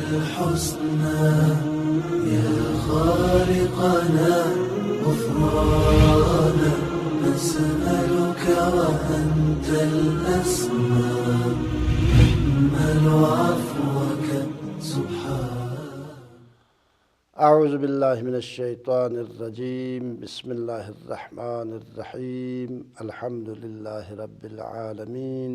الحسنى يا خالقنا غفرانا نسألك وأنت الأسمى نأمل عفوك سبحان. اعوذ باللہ من الشیطان الرجیم. بسم اللہ الرحمن الرحیم. الحمد للہ رب العالمین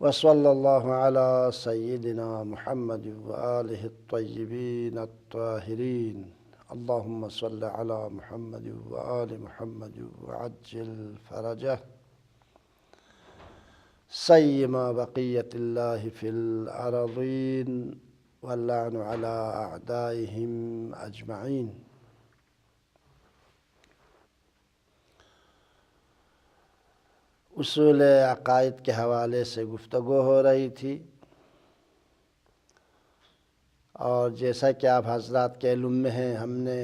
وصلی اللہ علی سیدنا محمد وآلہ الطیبین الطاہرین. اللہم صل علی محمد وآل محمد وعجل فرجہ سیما بقیت اللہ فی الارضین واللعن علی اعدائہم اجمعین. اصول عقائد کے حوالے سے گفتگو ہو رہی تھی، اور جیسا کہ آپ حضرات کے علم میں ہیں، ہم نے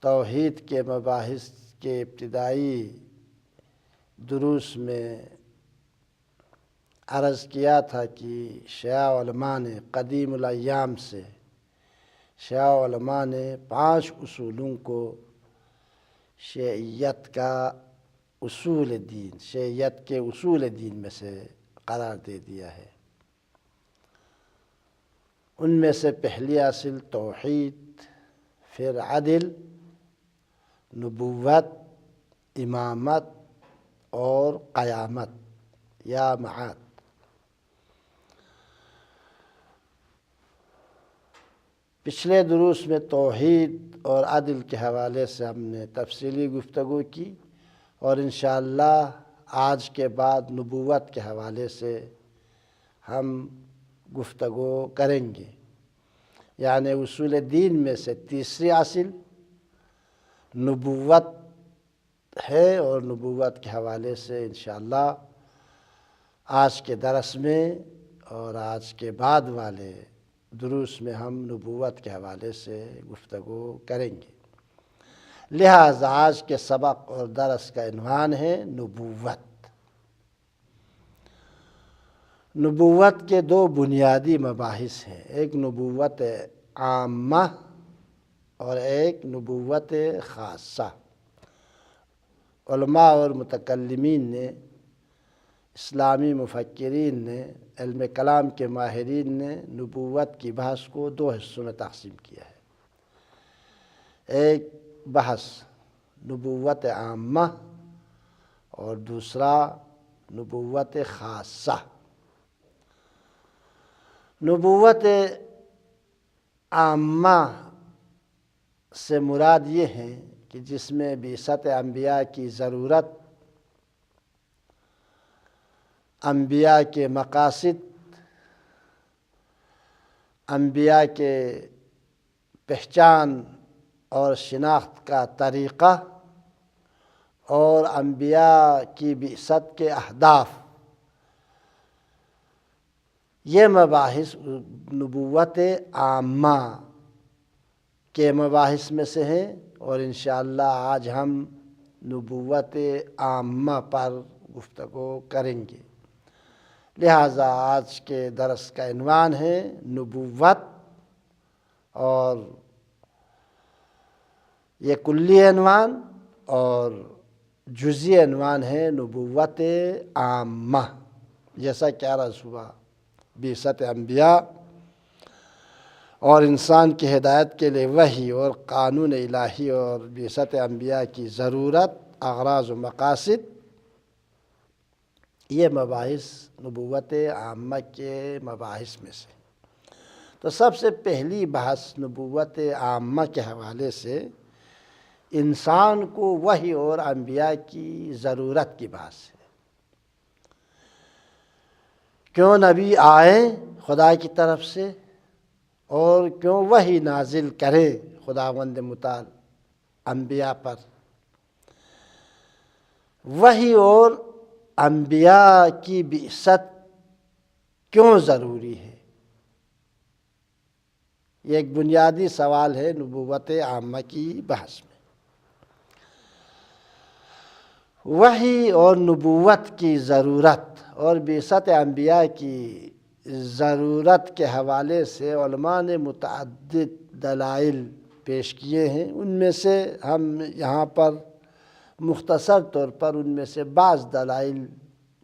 توحید کے مباحث کے ابتدائی دروس میں عرض کیا تھا کہ شیعہ علماء نے قدیم الایام سے شیعہ علماء نے 5 اصولوں کو شیعیت کا اصول دین، شیعیت کے اصول دین میں سے قرار دے دیا ہے. ان میں سے پہلی اصل توحید، پھر عدل، نبوت، امامت اور قیامت یا معاد. پچھلے دروس میں توحید اور عدل کے حوالے سے ہم نے تفصیلی گفتگو کی، اور انشاءاللہ آج کے بعد نبوت کے حوالے سے ہم گفتگو کریں گے. یعنی اصول دین میں سے تیسری اصل نبوت ہے، اور نبوت کے حوالے سے انشاءاللہ آج کے درس میں اور آج کے بعد والے دروس میں ہم نبوت کے حوالے سے گفتگو کریں گے. لہذا آج کے سبق اور درس کا عنوان ہے نبوت. نبوت کے 2 بنیادی مباحث ہیں، ایک نبوت عامہ اور ایک نبوت خاصہ. علماء اور متکلمین نے، اسلامی مفکرین نے، علم کلام کے ماہرین نے نبوت کی بحث کو 2 حصوں میں تقسیم کیا ہے. ایک بحث نبوت عامہ اور دوسرا نبوت خاصہ. نبوت عامہ سے مراد یہ ہے کہ جس میں بعثت انبیاء کی ضرورت، انبیاء کے مقاصد، انبیاء کے پہچان اور شناخت کا طریقہ، اور انبیاء کی بعثت کے اہداف، یہ مباحث نبوت عامہ کے مباحث میں سے ہیں، اور انشاءاللہ آج ہم نبوت عامہ پر گفتگو کریں گے. لہذا آج کے درس کا عنوان ہے نبوت، اور یہ کلی عنوان، اور جزئی عنوان ہے نبوت عامہ. جیسا کہ عرض ہوا، بعثت انبیاء اور انسان کی ہدایت کے لیے وحی اور قانون الہی، اور بعثت انبیاء کی ضرورت، اغراض و مقاصد، یہ مباحث نبوت عامہ کے مباحث میں سے. تو سب سے پہلی بحث نبوت عامہ کے حوالے سے انسان کو وحی اور انبیاء کی ضرورت کی بحث ہے. کیوں نبی آئیں خدا کی طرف سے، اور کیوں وحی نازل کرے خداوند متعال انبیاء پر. وحی اور انبیاء کی بعثت کیوں ضروری ہے؟ یہ ایک بنیادی سوال ہے نبوت عامہ کی بحث میں. وحی اور نبوت کی ضرورت اور بعثت انبیاء کی ضرورت کے حوالے سے علماء نے متعدد دلائل پیش کیے ہیں. ان میں سے ہم یہاں پر مختصر طور پر ان میں سے بعض دلائل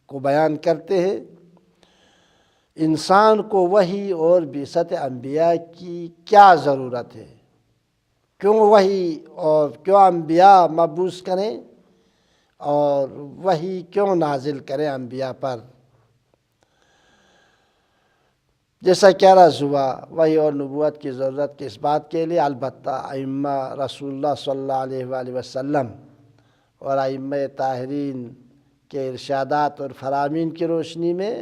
کو بیان کرتے ہیں. انسان کو وحی اور بعثت انبیاء کی کیا ضرورت ہے؟ کیوں وحی اور کیوں انبیاء مبعوث کریں اور وحی کیوں نازل کریں انبیاء پر؟ جیسا کہ عرض ہوا، وحی اور نبوت کی ضرورت کے اس بات کے لیے البتہ ائمہ رسول اللہ صلی اللہ علیہ وآلہ وسلم اور ائمہ طاہرین کے ارشادات اور فرامین کی روشنی میں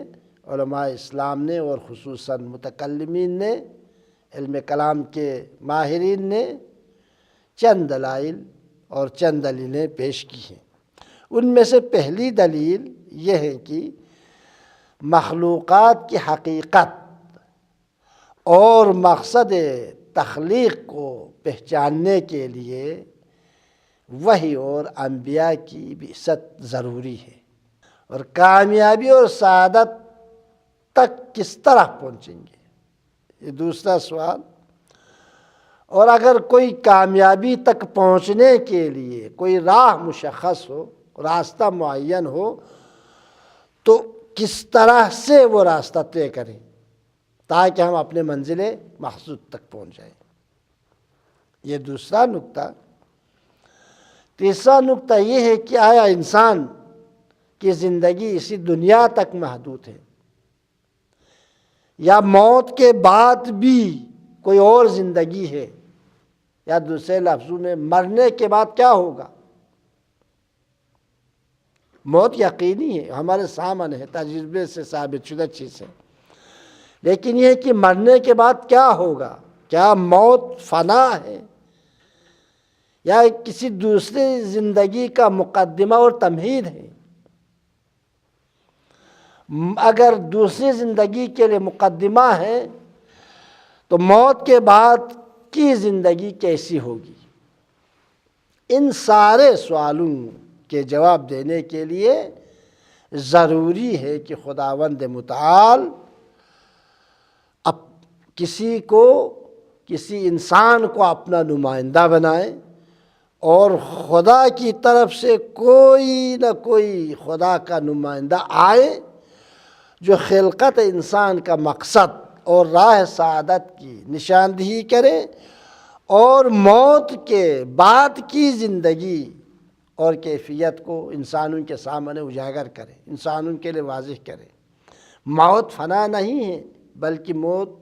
علماء اسلام نے اور خصوصاً متکلمین نے، علم کلام کے ماہرین نے چند دلائل اور چند دلیلیں پیش کی ہیں. ان میں سے پہلی دلیل یہ ہے کہ مخلوقات کی حقیقت اور مقصد تخلیق کو پہچاننے کے لیے وحی اور انبیاء کی بعثت ضروری ہے. اور کامیابی اور سعادت تک کس طرح پہنچیں گے؟ یہ دوسرا سوال. اور اگر کوئی کامیابی تک پہنچنے کے لیے کوئی راہ مشخص ہو، راستہ معین ہو، تو کس طرح سے وہ راستہ طے کریں تاکہ ہم اپنے منزل مقصود تک پہنچ جائیں؟ یہ دوسرا نکتہ. تیسرا نکتہ یہ ہے کہ آیا انسان کی زندگی اسی دنیا تک محدود ہے یا موت کے بعد بھی کوئی اور زندگی ہے، یا دوسرے لفظوں میں مرنے کے بعد کیا ہوگا؟ موت یقینی ہے، ہمارے سامنے ہے، تجربے سے ثابت شدہ چیز ہے. لیکن یہ کہ مرنے کے بعد کیا ہوگا؟ کیا موت فنا ہے یا کسی دوسری زندگی کا مقدمہ اور تمہید ہے؟ اگر دوسری زندگی کے لیے مقدمہ ہے تو موت کے بعد کی زندگی کیسی ہوگی؟ ان سارے سوالوں کے جواب دینے کے لیے ضروری ہے کہ خداوند متعال کسی انسان کو اپنا نمائندہ بنائے اور خدا کی طرف سے کوئی نہ کوئی خدا کا نمائندہ آئے جو خلقت انسان کا مقصد اور راہ سعادت کی نشاندہی کرے اور موت کے بعد کی زندگی اور کیفیت کو انسانوں کے سامنے اجاگر کرے، انسانوں کے لیے واضح کرے. موت فنا نہیں ہے بلکہ موت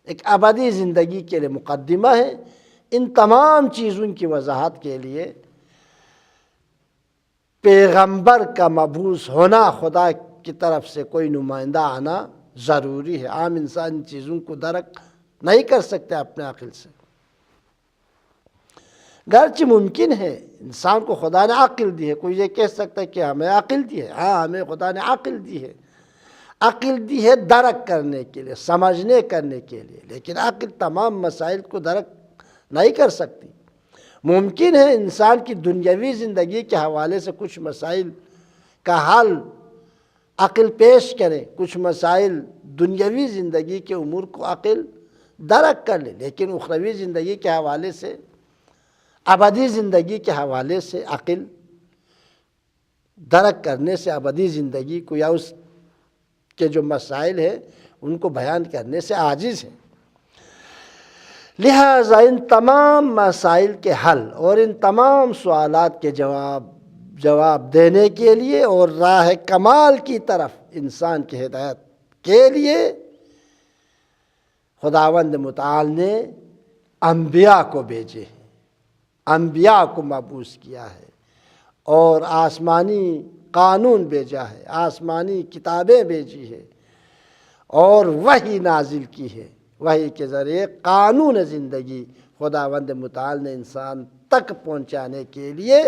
ایک ابدی زندگی کے لیے مقدمہ ہے. ان تمام چیزوں کی وضاحت کے لیے پیغمبر کا مبعوث ہونا، خدا کی طرف سے کوئی نمائندہ آنا ضروری ہے. عام انسان ان چیزوں کو درک نہیں کر سکتے اپنے عقل سے. گرچہ ممکن ہے انسان کو خدا نے عقل دی ہے، کوئی یہ کہہ سکتا ہے کہ ہمیں عقل دی ہے. ہاں، ہمیں خدا نے عقل دی ہے، عقل دی ہے درک کرنے کے لیے، سمجھنے کرنے کے لیے. لیکن عقل تمام مسائل کو درک نہیں کر سکتی. ممکن ہے انسان کی دنیاوی زندگی کے حوالے سے کچھ مسائل کا حل عقل پیش کرے، کچھ مسائل دنیاوی زندگی کے امور کو عقل درک کر لے، لیکن اخروی زندگی کے حوالے سے، ابدی زندگی کے حوالے سے عقل درک کرنے سے ابدی زندگی کو یا اس کے جو مسائل ہیں ان کو بیان کرنے سے عاجز ہے. لہٰذا ان تمام مسائل کے حل اور ان تمام سوالات کے جواب دینے کے لیے اور راہ کمال کی طرف انسان کی ہدایت کے لیے خداوند متعال نے انبیاء کو بھیجے ہیں، انبیاء کو مبعوث کیا ہے اور آسمانی قانون بھیجا ہے، آسمانی کتابیں بھیجی ہے اور وحی نازل کی ہے. وحی کے ذریعے قانون زندگی خداوند متعال نے انسان تک پہنچانے کے لیے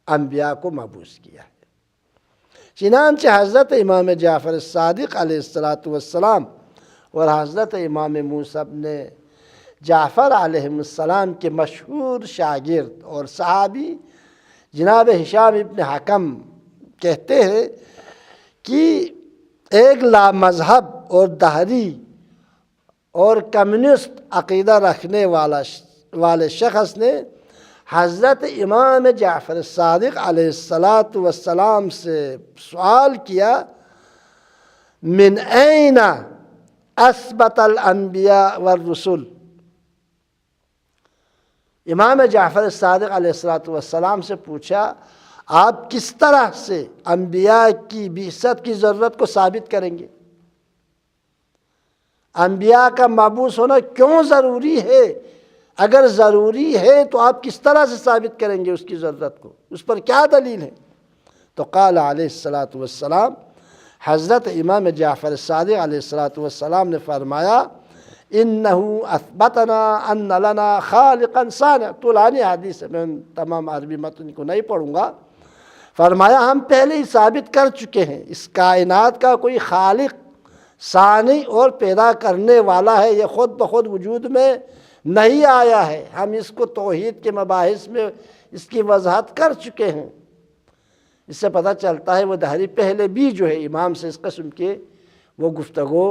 انبیاء کو مبعوث کیا ہے. چنانچہ حضرت امام جعفر صادق علیہ السلام اور حضرت امام موسیٰ ابن جعفر علیہ السلام کے مشہور شاگرد اور صحابی جناب ہشام ابن حکم کہتے ہیں کہ ایک لامذہب اور دہری اور کمیونسٹ عقیدہ رکھنے والے شخص نے حضرت امام جعفر صادق علیہ السلام سے سوال کیا من این اثبت الانبیاء والرسل، امام جعفر صادق علیہ السلام سے پوچھا آپ کس طرح سے انبیاء کی بعثت کی ضرورت کو ثابت کریں گے؟ انبیاء کا مبعوث ہونا کیوں ضروری ہے؟ اگر ضروری ہے تو آپ کس طرح سے ثابت کریں گے اس کی ضرورت کو؟ اس پر کیا دلیل ہے؟ تو قال علیہ السلام، حضرت امام جعفر صادق علیہ السلام نے فرمایا انہو اثبتنا ان لنا خالقا صانع، طولانی حدیث ہے، میں تمام عربی متن کو نہیں پڑھوں گا۔ فرمایا ہم پہلے ہی ثابت کر چکے ہیں اس کائنات کا کوئی خالق، ثانی اور پیدا کرنے والا ہے، یہ خود بخود وجود میں نہیں آیا ہے۔ ہم اس کو توحید کے مباحث میں اس کی وضاحت کر چکے ہیں۔ اس سے پتہ چلتا ہے وہ دہری پہلے بھی جو ہے امام سے اس قسم کے وہ گفتگو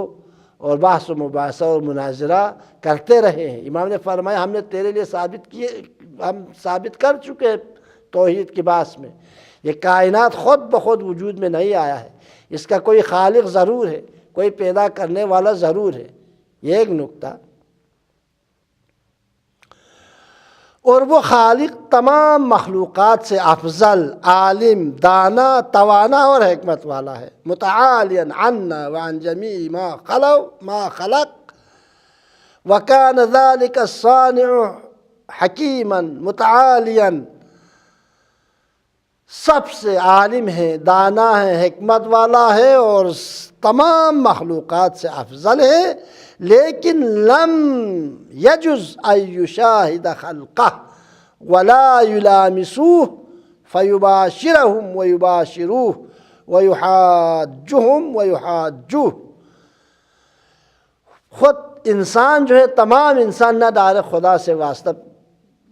اور بحث و مباحثہ اور مناظرہ کرتے رہے ہیں۔ امام نے فرمایا ہم نے تیرے لیے ہم ثابت کر چکے ہیں توحید کی بحث میں، یہ کائنات خود بخود وجود میں نہیں آیا ہے، اس کا کوئی خالق ضرور ہے، کوئی پیدا کرنے والا ضرور ہے۔ یہ ایک نکتہ۔ اور وہ خالق تمام مخلوقات سے افضل، عالم، دانا، توانا اور حکمت والا ہے، متعالیا عنا وعن جمیع ما خلق وکان ذلک الصانع حکیما متعالیا، سب سے عالم ہے، دانا ہے، حکمت والا ہے اور تمام مخلوقات سے افضل ہے، لیکن لم یجز ان یشاہد خلقہ ولا یلامسوہ فیباشرہم ویباشروہ ویحاجہم ویحاجوہ۔ خود انسان جو ہے، تمام انسان نہ ڈائریکٹ خدا سے واسطہ،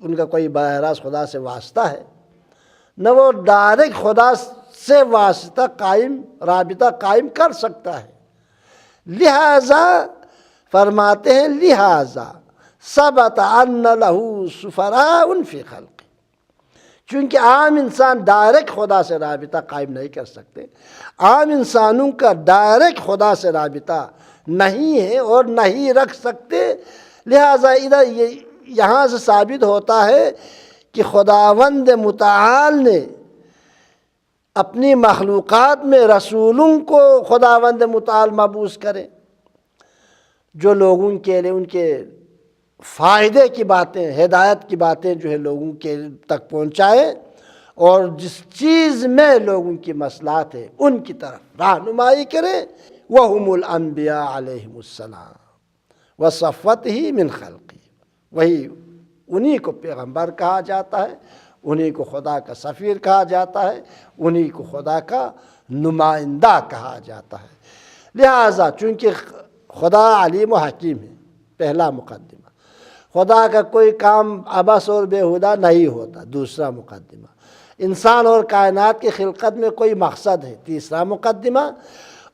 ان کا کوئی براہ راست خدا سے واسطہ ہے، نہ وہ ڈائریکٹ خدا سے واسطہ رابطہ قائم کر سکتا ہے۔ لہذا فرماتے ہیں لہذا ثبت ان لہ سفراء فی خلق، چونکہ عام انسان ڈائریکٹ خدا سے رابطہ قائم نہیں کر سکتے، عام انسانوں کا ڈائریکٹ خدا سے رابطہ نہیں ہے اور نہیں رکھ سکتے، لہذا ادھر یہاں سے ثابت ہوتا ہے کہ خداوند متعال نے اپنی مخلوقات میں رسولوں کو خداوند متعال مبعوث کرے، جو لوگوں کے لیے ان کے فائدے کی باتیں، ہدایت کی باتیں جو ہے لوگوں کے تک پہنچائے، اور جس چیز میں لوگوں کی مصلحت ہے ان کی طرف رہنمائی کرے۔ وَهُمُ الْأَنْبِيَاءُ عَلَيْهِمُ السَّلَامُ وَصَفْوَتِهِ مِنْ خَلْقِهِ، وہی انہی کو پیغمبر کہا جاتا ہے، انہی کو خدا کا سفیر کہا جاتا ہے، انہی کو خدا کا نمائندہ کہا جاتا ہے۔ لہٰذا چونکہ خدا علیم و حکیم ہے، پہلا مقدمہ، خدا کا کوئی کام عبث اور بیہودہ نہیں ہوتا، دوسرا مقدمہ، انسان اور کائنات کی خلقت میں کوئی مقصد ہے، تیسرا مقدمہ،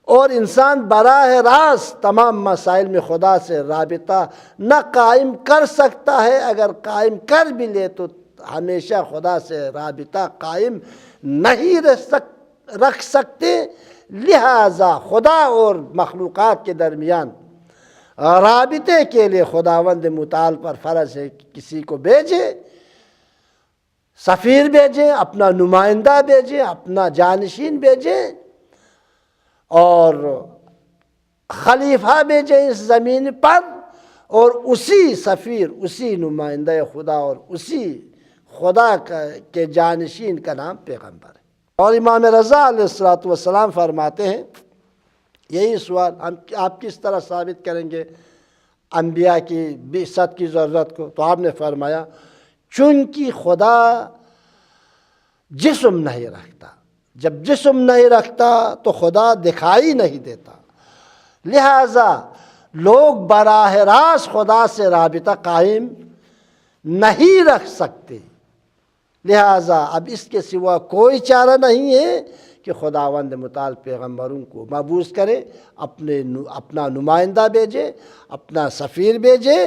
اور انسان براہ راست تمام مسائل میں خدا سے رابطہ نہ قائم کر سکتا ہے، اگر قائم کر بھی لے تو ہمیشہ خدا سے رابطہ قائم نہیں رکھ سکتے۔ لہٰذا خدا اور مخلوقات کے درمیان رابطے کے لیے خداوند متعال پر فرض ہے کہ کسی کو بھیجے، سفیر بھیجیں، اپنا نمائندہ بھیجیں، اپنا جانشین بھیجیں اور خلیفہ بھیجیں اس زمین پر، اور اسی سفیر، اسی نمائندہ خدا اور اسی خدا کے جانشین کا نام پیغمبر ہے۔ اور امام رضا علیہ السلام فرماتے ہیں یہی سوال آپ کس طرح ثابت کریں گے انبیاء کی بعثت کی ضرورت کو؟ تو آپ نے فرمایا چونکہ خدا جسم نہیں رکھتا، جب جسم نہیں رکھتا تو خدا دکھائی نہیں دیتا، لہٰذا لوگ براہ راست خدا سے رابطہ قائم نہیں رکھ سکتے، لہٰذا اب اس کے سوا کوئی چارہ نہیں ہے کہ خداوند متعال پیغمبروں کو مبعوث کرے، اپنا نمائندہ بھیجے، اپنا سفیر بھیجے،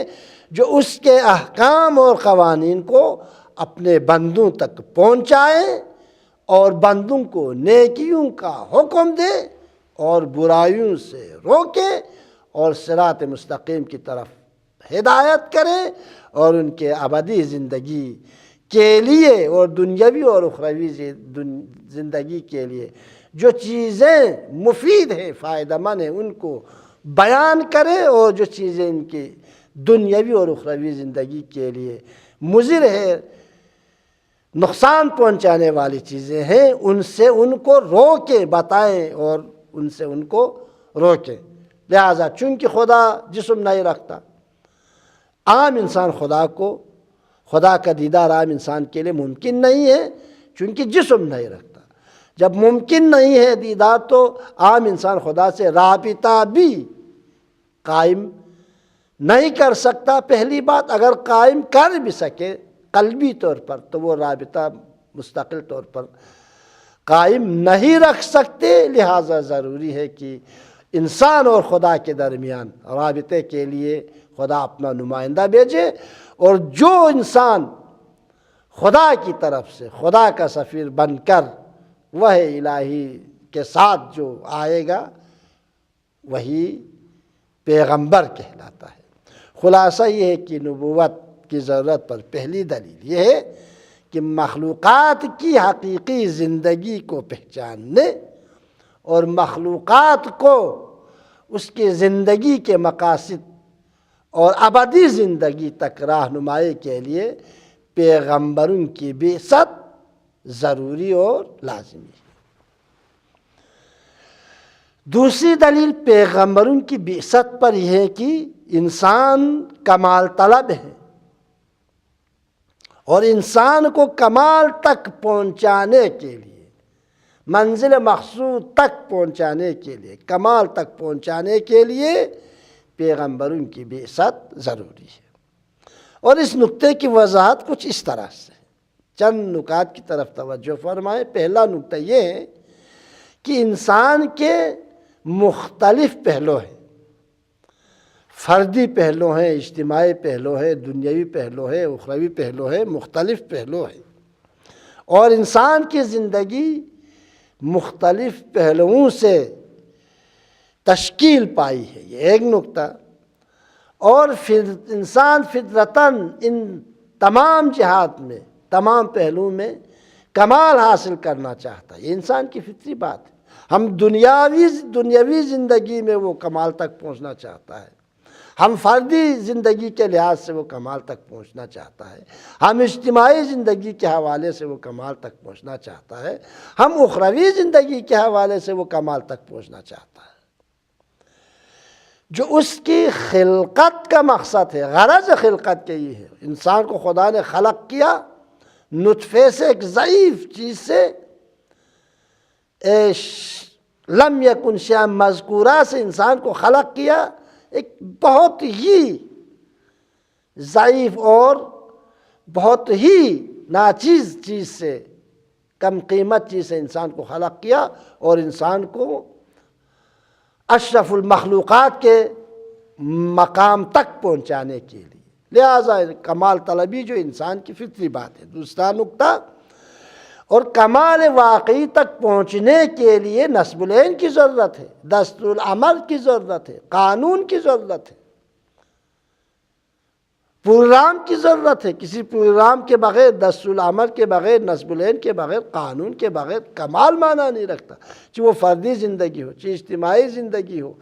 جو اس کے احکام اور قوانین کو اپنے بندوں تک پہنچائے اور بندوں کو نیکیوں کا حکم دے اور برائیوں سے روکے اور صراط مستقیم کی طرف ہدایت کرے اور ان کے ابدی زندگی کے لیے اور دنیاوی اور اخروی زندگی کے لیے جو چیزیں مفید ہیں، فائدہ مند ہیں، ان کو بیان کرے، اور جو چیزیں ان کی دنیاوی اور اخروی زندگی کے لیے مضر ہے، نقصان پہنچانے والی چیزیں ہیں، ان سے ان کو روکے، بتائیں اور ان سے ان کو روکیں۔ لہٰذا چونکہ خدا جسم نہیں رکھتا، عام انسان خدا کا دیدار عام انسان کے لیے ممکن نہیں ہے، چونکہ جسم نہیں رکھتا۔ جب ممکن نہیں ہے دیدار تو عام انسان خدا سے رابطہ بھی قائم نہیں کر سکتا۔ پہلی بات، اگر قائم کر بھی سکے قلبی طور پر تو وہ رابطہ مستقل طور پر قائم نہیں رکھ سکتے۔ لہٰذا ضروری ہے کہ انسان اور خدا کے درمیان رابطے کے لیے خدا اپنا نمائندہ بھیجے، اور جو انسان خدا کی طرف سے خدا کا سفیر بن کر وہ الہی کے ساتھ جو آئے گا وہی پیغمبر کہلاتا ہے۔ خلاصہ یہ ہے کہ نبوت کی ضرورت پر پہلی دلیل یہ ہے کہ مخلوقات کی حقیقی زندگی کو پہچاننے اور مخلوقات کو اس کی زندگی کے مقاصد اور ابدی زندگی تک رہنمائی کے لیے پیغمبروں کی بعثت ضروری اور لازمی ہے۔ دوسری دلیل پیغمبروں کی بعثت پر یہ ہے کہ انسان کمال طلب ہے، اور انسان کو کمال تک پہنچانے کے لیے، منزل مقصود تک پہنچانے کے لیے، کمال تک پہنچانے کے لیے پیغمبروں کی بعثت ضروری ہے۔ اور اس نقطے کی وضاحت کچھ اس طرح سے، چند نکات کی طرف توجہ فرمائیں۔ پہلا نقطہ یہ ہے کہ انسان کے مختلف پہلو ہیں، فردی پہلو ہیں، اجتماعی پہلو ہیں، دنیاوی پہلو ہیں، اخروی پہلو ہیں، مختلف پہلو ہیں، اور انسان کی زندگی مختلف پہلوؤں سے تشکیل پائی ہے، یہ ایک نقطہ۔ اور انسان فطرتاً ان تمام جہات میں، تمام پہلوؤں میں کمال حاصل کرنا چاہتا ہے، یہ انسان کی فطری بات ہے۔ ہم دنیاوی زندگی میں وہ کمال تک پہنچنا چاہتا ہے، ہم فردی زندگی کے لحاظ سے وہ کمال تک پہنچنا چاہتا ہے، ہم اجتماعی زندگی کے حوالے سے وہ کمال تک پہنچنا چاہتا ہے، ہم اخروی زندگی کے حوالے سے وہ کمال تک پہنچنا چاہتا ہے۔ جو اس کی خلقت کا مقصد ہے، غرض خلقت کے یہ ہے، انسان کو خدا نے خلق کیا نطفے سے، ایک ضعیف چیز سے، لم یکن شیئا مذکورہ سے انسان کو خلق کیا، ایک بہت ہی ضعیف اور بہت ہی ناچیز چیز سے، کم قیمت چیز سے انسان کو خلق کیا، اور انسان کو اشرف المخلوقات کے مقام تک پہنچانے کے لیے۔ لہٰذا کمال طلبی جو انسان کی فطری بات ہے۔ دوسرا نقطہ، اور کمال واقعی تک پہنچنے کے لیے نصب العین کی ضرورت ہے، دستور العمل کی ضرورت ہے، قانون کی ضرورت ہے، پروگرام کی ضرورت ہے۔ کسی پروگرام کے بغیر، دستور العمل کے بغیر، نصب العین کے بغیر، قانون کے بغیر کمال معنی نہیں رکھتا، چاہے وہ فردی زندگی ہو، چاہے اجتماعی زندگی ہو،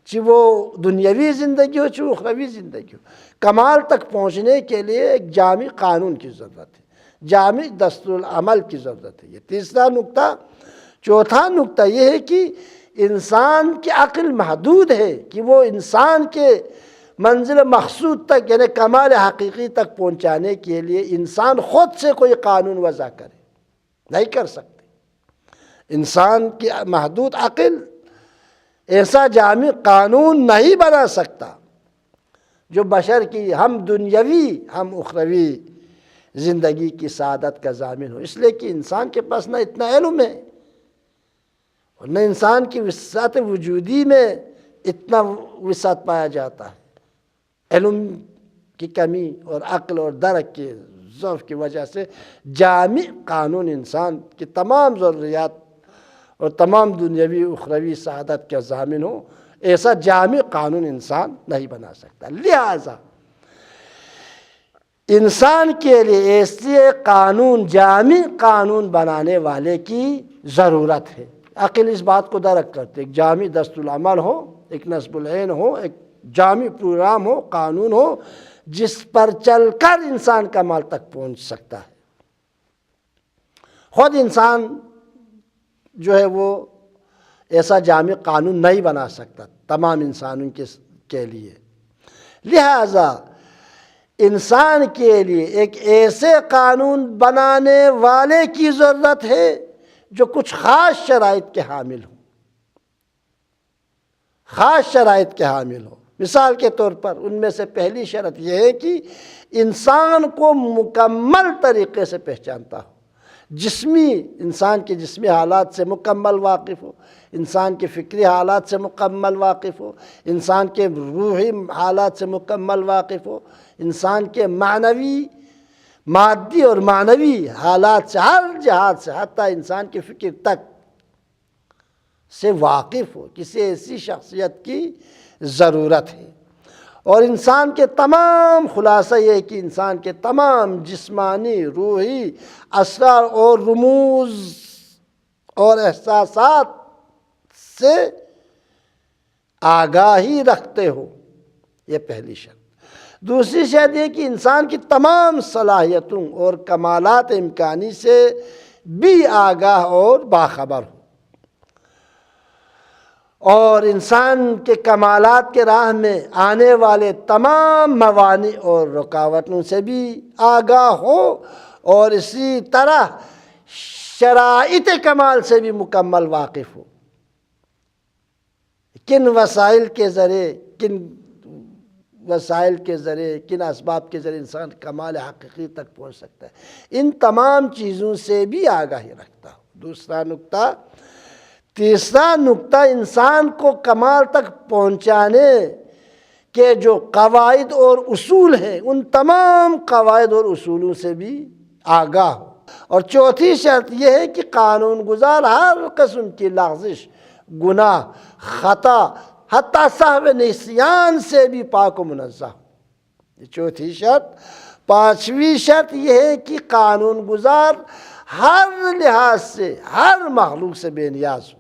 چاہے وہ دنیاوی زندگی ہو، چاہے اخروی زندگی ہو۔ کمال تک پہنچنے کے لیے ایک جامع قانون کی ضرورت ہے، جامع دستور العمل کی ضرورت ہے۔ یہ تیسرا نقطہ۔ چوتھا نقطہ یہ ہے کہ انسان کی عقل محدود ہے کہ وہ انسان کے منزل مقصود تک، یعنی کمال حقیقی تک پہنچانے کے لیے انسان خود سے کوئی قانون وضع کرے، نہیں کر سکتے۔ انسان کی محدود عقل ایسا جامع قانون نہیں بنا سکتا جو بشر کی ہم دنیاوی ہم اخروی زندگی کی سعادت کا ضامن ہو، اس لیے کہ انسان کے پاس نہ اتنا علم ہے اور نہ انسان کی وسعت وجودی میں اتنا وسعت پایا جاتا ہے۔ علم کی کمی اور عقل اور درک کے ضعف کی وجہ سے جامع قانون انسان کی تمام ضروریات اور تمام دنیاوی اخروی سعادت کا ضامن ہو، ایسا جامع قانون انسان نہیں بنا سکتا۔ لہذا انسان کے لیے ایسے قانون، جامع قانون بنانے والے کی ضرورت ہے۔ عقل اس بات کو درک کرتے، ایک جامع دست العمل ہو، ایک نصب العین ہو، ایک جامع پروگرام ہو، قانون ہو جس پر چل کر انسان کمال تک پہنچ سکتا ہے۔ خود انسان جو ہے وہ ایسا جامع قانون نہیں بنا سکتا تمام انسانوں کے لیے، لہذا انسان کے لیے ایک ایسے قانون بنانے والے کی ضرورت ہے جو کچھ خاص شرائط کے حامل ہو، خاص شرائط کے حامل ہو۔ مثال کے طور پر ان میں سے پہلی شرط یہ ہے کہ انسان کو مکمل طریقے سے پہچانتا ہو، انسان کے جسمی حالات سے مکمل واقف ہو، انسان کے فکری حالات سے مکمل واقف ہو، انسان کے روحی حالات سے مکمل واقف ہو، انسان کے معنوی، مادی اور معنوی حالات سے، ہر جہات سے، حتیٰ انسان کی فکر تک سے واقف ہو۔ کسی ایسی شخصیت کی ضرورت ہے، اور انسان کے تمام، خلاصہ یہ ہے کہ انسان کے تمام جسمانی، روحی اسرار اور رموز اور احساسات سے آگاہی رکھتے ہو، یہ پہلی شرط۔ دوسری شرط یہ کہ انسان کی تمام صلاحیتوں اور کمالات امکانی سے بھی آگاہ اور باخبر ہو، اور انسان کے کمالات کے راہ میں آنے والے تمام موانع اور رکاوٹوں سے بھی آگاہ ہو، اور اسی طرح شرائط کمال سے بھی مکمل واقف ہو۔ کن وسائل کے ذریعے، کن اسباب کے ذریعے انسان کمال حقیقی تک پہنچ سکتا ہے، ان تمام چیزوں سے بھی آگاہی رکھتا ہو۔ دوسرا نقطہ، تیسرا نقطہ، انسان کو کمال تک پہنچانے کے جو قواعد اور اصول ہیں ان تمام قواعد اور اصولوں سے بھی آگاہ ہو۔ اور چوتھی شرط یہ ہے کہ قانون گزار ہر قسم کی لغزش، گناہ، خطا، حتیٰ سہو نسیان سے بھی پاک و منزہ ہو۔ یہ چوتھی شرط۔ پانچویں شرط یہ ہے کہ قانون گزار ہر لحاظ سے، ہر مخلوق سے بے نیاز ہو،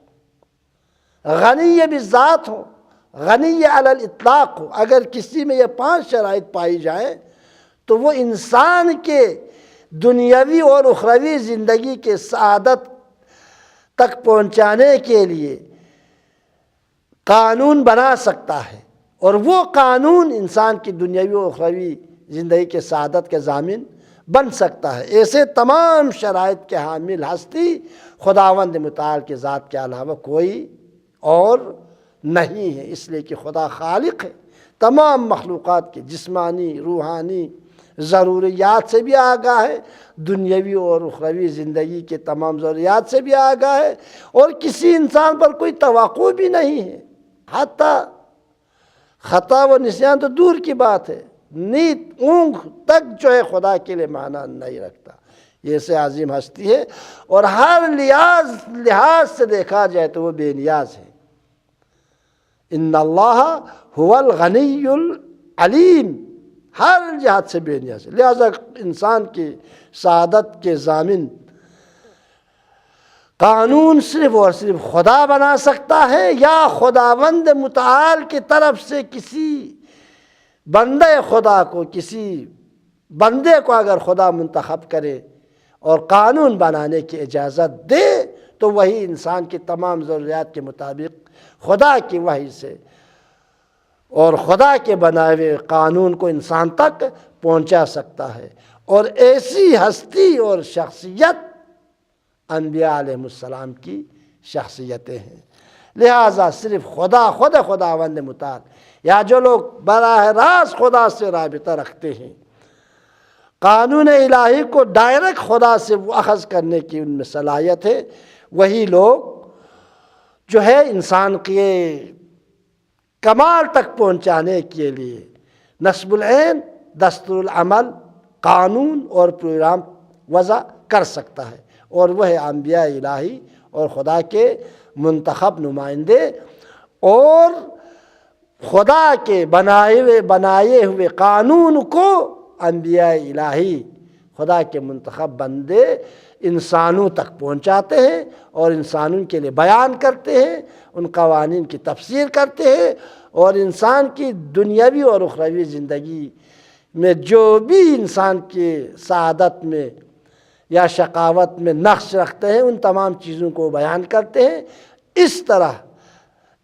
غنی بالذات ہو، غنی علی الاطلاق ہو۔ اگر کسی میں یہ 5 شرائط پائی جائیں تو وہ انسان کے دنیاوی اور اخروی زندگی کے سعادت تک پہنچانے کے لیے قانون بنا سکتا ہے، اور وہ قانون انسان کی دنیاوی اور اخروی زندگی کے سعادت کے ضامن بن سکتا ہے۔ ایسے تمام شرائط کے حامل ہستی خداوند متعال کی ذات کے علاوہ کوئی اور نہیں ہے، اس لیے کہ خدا خالق ہے، تمام مخلوقات کے جسمانی، روحانی ضروریات سے بھی آگاہ ہے، دنیاوی اور اخروی زندگی کے تمام ضروریات سے بھی آگاہ ہے، اور کسی انسان پر کوئی توقع بھی نہیں ہے۔ حتیٰ خطا و نسیان تو دور کی بات ہے، نیند، اونگ تک جو ہے خدا کے لیے معنی نہیں رکھتا۔ یہ سے عظیم ہستی ہے، اور ہر لحاظ سے دیکھا جائے تو وہ بے نیاز ہے۔ ان اللہ هو الغنی العلیم، ہر جہت سے بے نیاز ہے۔ لہذا انسان کی سعادت کے ضامن قانون صرف اور صرف خدا بنا سکتا ہے، یا خداوند متعال کی طرف سے کسی بندے خدا کو، کسی بندے کو اگر خدا منتخب کرے اور قانون بنانے کی اجازت دے تو وہی انسان کی تمام ضروریات کے مطابق خدا کی وحی سے اور خدا کے بنائے ہوئے قانون کو انسان تک پہنچا سکتا ہے۔ اور ایسی ہستی اور شخصیت انبیاء علیہ السلام کی شخصیتیں ہیں۔ لہٰذا صرف خداوند متعال، یا جو لوگ براہ راست خدا سے رابطہ رکھتے ہیں، قانون الہی کو ڈائریکٹ خدا سے وہ اخذ کرنے کی ان میں صلاحیت ہے، وہی لوگ جو ہے انسان کے کمال تک پہنچانے کے لیے نصب العین، دستور العمل، قانون اور پروگرام وضع کر سکتا ہے، اور وہ ہے انبیاء الہی اور خدا کے منتخب نمائندے، اور خدا کے بنائے ہوئے قانون کو انبیاء الہی خدا کے منتخب بندے انسانوں تک پہنچاتے ہیں اور انسانوں کے لیے بیان کرتے ہیں، ان قوانین کی تفسیر کرتے ہیں، اور انسان کی دنیاوی اور اخروی زندگی میں جو بھی انسان کی سعادت میں یا شقاوت میں نقش رکھتے ہیں ان تمام چیزوں کو بیان کرتے ہیں۔ اس طرح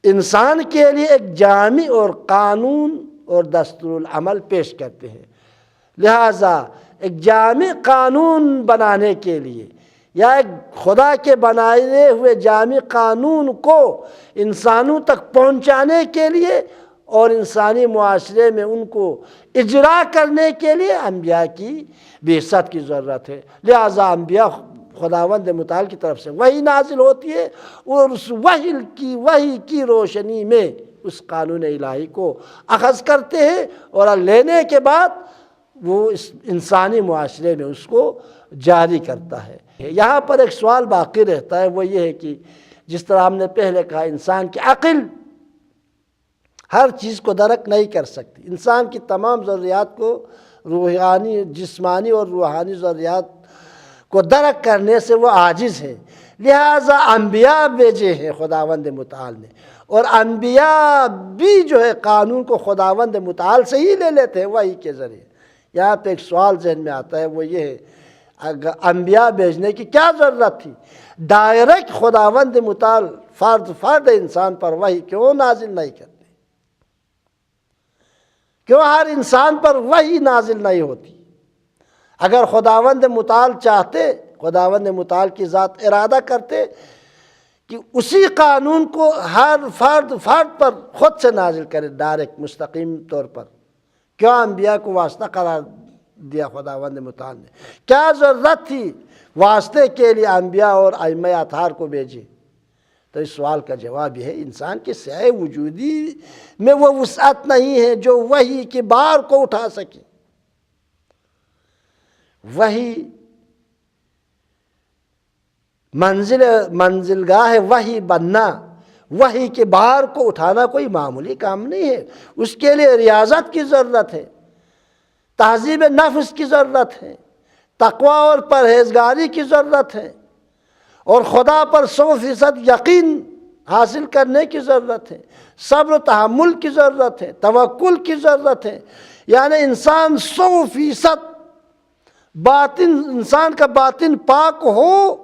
انسان کے لیے ایک جامع اور قانون اور دستور العمل پیش کرتے ہیں۔ لہٰذا ایک جامع قانون بنانے کے لیے یا ایک خدا کے بنائے ہوئے جامع قانون کو انسانوں تک پہنچانے کے لیے اور انسانی معاشرے میں ان کو اجرا کرنے کے لیے انبیاء کی بعثت کی ضرورت ہے۔ لہٰذا انبیاء خداوند متعال کی طرف سے وحی نازل ہوتی ہے، اور اس وحی کی روشنی میں اس قانون الہی کو اخذ کرتے ہیں، اور لینے کے بعد وہ اس انسانی معاشرے میں اس کو جاری کرتا ہے۔ یہاں پر ایک سوال باقی رہتا ہے، وہ یہ ہے کہ جس طرح ہم نے پہلے کہا انسان کی عقل ہر چیز کو درک نہیں کر سکتی، انسان کی تمام ضروریات کو روحانی، جسمانی اور روحانی ضروریات کو درک کرنے سے وہ عاجز ہے، لہٰذا انبیاء بھیجے ہیں خداوند متعال نے، اور انبیاء بھی جو ہے قانون کو خداوند متعال سے ہی لے لیتے ہیں وحی کے ذریعے۔ یہاں پہ ایک سوال ذہن میں آتا ہے، وہ یہ ہے اگر انبیاء بھیجنے کی کیا ضرورت تھی؟ ڈائریکٹ خداوند متعال فرد انسان پر وحی کیوں نازل نہیں کرتے؟ کیوں ہر انسان پر وحی نازل نہیں ہوتی؟ اگر خداوند متعال چاہتے، خداوند متعال کی ذات ارادہ کرتے کہ اسی قانون کو ہر فرد پر خود سے نازل کرے ڈائریکٹ مستقیم طور پر، کیوں انبیاء کو واسطہ قرار دیا خداوند متعال نے؟ کیا ضرورت تھی واسطے کے لیے انبیاء اور ائمہ اطہار کو بھیجے؟ تو اس سوال کا جواب یہ ہے، انسان کے سعی وجودی میں وہ وسعت نہیں ہے جو وحی کے بار کو اٹھا سکے۔ وحی منزلگاہ وحی بننا، وحی کے بار کو اٹھانا کوئی معمولی کام نہیں ہے، اس کے لیے ریاضت کی ضرورت ہے، تہذیب نفس کی ضرورت ہے، تقوی اور پرہیزگاری کی ضرورت ہے، اور خدا پر 100% یقین حاصل کرنے کی ضرورت ہے، صبر و تحمل کی ضرورت ہے، توکل کی ضرورت ہے۔ یعنی انسان 100% انسان کا باطن پاک ہو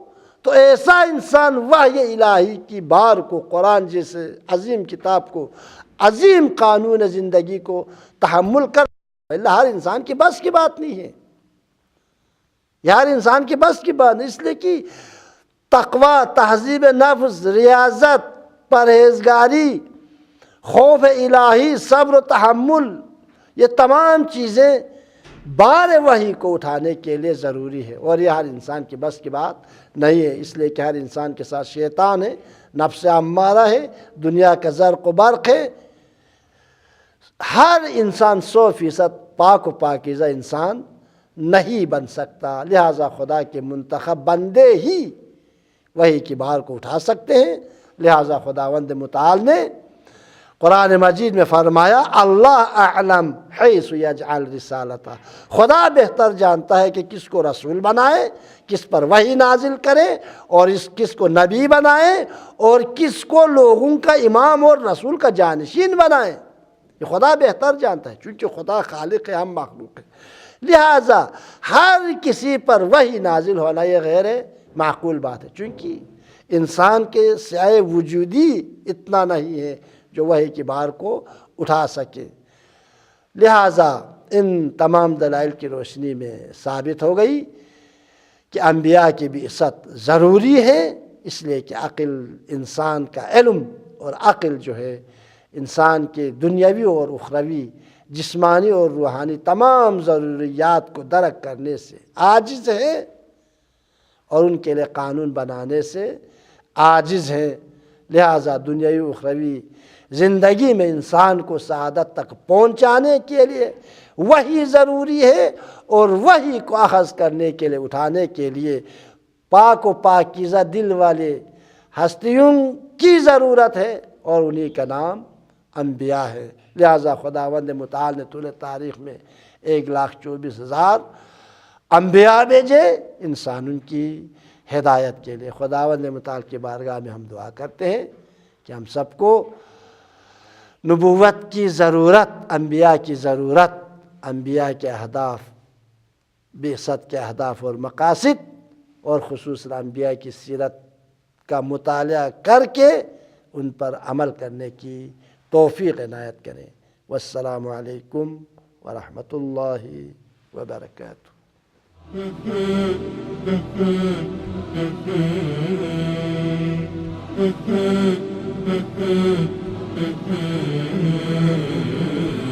تو ایسا انسان وحی الہی کی بار کو، قرآن جیسے عظیم کتاب کو، عظیم قانون زندگی کو تحمل کر، اللہ ہر انسان کی بس کی بات نہیں ہے، یہ ہر انسان کی بس کی بات نہیں، اس لیے کہ تقوی، تہذیب نفس، ریاضت، پرہیزگاری، خوف الہی، صبر و تحمل، یہ تمام چیزیں بار وحی کو اٹھانے کے لیے ضروری ہے، اور یہ ہر انسان کی بس کی بات نہیں ہے، اس لیے کہ ہر انسان کے ساتھ شیطان ہے، نفس امارہ ہے، دنیا کا زرق و برق ہے۔ ہر انسان 100% پاک و پاکیزہ انسان نہیں بن سکتا، لہٰذا خدا کے منتخب بندے ہی وحی کی بار کو اٹھا سکتے ہیں۔ لہٰذا خداوند متعال نے قرآن مجید میں فرمایا، اللہ اعلم حیث یجعل رسالتہ، خدا بہتر جانتا ہے کہ کس کو رسول بنائے، کس پر وحی نازل کرے، اور کس کو نبی بنائے، اور کس کو لوگوں کا امام اور رسول کا جانشین بنائے۔ یہ خدا بہتر جانتا ہے، چونکہ خدا خالق ہے، ہم مخلوق ہیں، لہٰذا ہر کسی پر وحی نازل ہونا یہ غیر معقول بات ہے، چونکہ انسان کے سعی وجودی اتنا نہیں ہے جو وحی کی بار کو اٹھا سکے۔ لہٰذا ان تمام دلائل کی روشنی میں ثابت ہو گئی کہ انبیاء کی بعثت ضروری ہے، اس لیے کہ عقل، انسان کا علم اور عقل جو ہے انسان کے دنیاوی اور اخروی جسمانی اور روحانی تمام ضروریات کو درک کرنے سے عاجز ہیں اور ان کے لیے قانون بنانے سے عاجز ہیں۔ لہذا دنیاوی و اخروی زندگی میں انسان کو سعادت تک پہنچانے کے لیے وہی ضروری ہے اور وہی کو اخذ کرنے کے لیے اٹھانے کے لیے پاک و پاکیزہ دل والے ہستیوں کی ضرورت ہے اور انہی کا نام انبیاء ہے۔ لہذا خداوند متعال نے طول تاریخ میں 1,24,000 انبیاء بھیجے انسانوں کی ہدایت کے لیے۔ خداوند متعال کی بارگاہ میں ہم دعا کرتے ہیں کہ ہم سب کو نبوت کی ضرورت، انبیاء کی ضرورت، انبیاء کے اہداف، بعثت کے اہداف اور مقاصد اور خصوصاً انبیاء کی سیرت کا مطالعہ کر کے ان پر عمل کرنے کی توفیق عنایت کریں۔ والسلام علیکم ورحمۃ اللہ وبرکاتہ۔ Mm-hmm.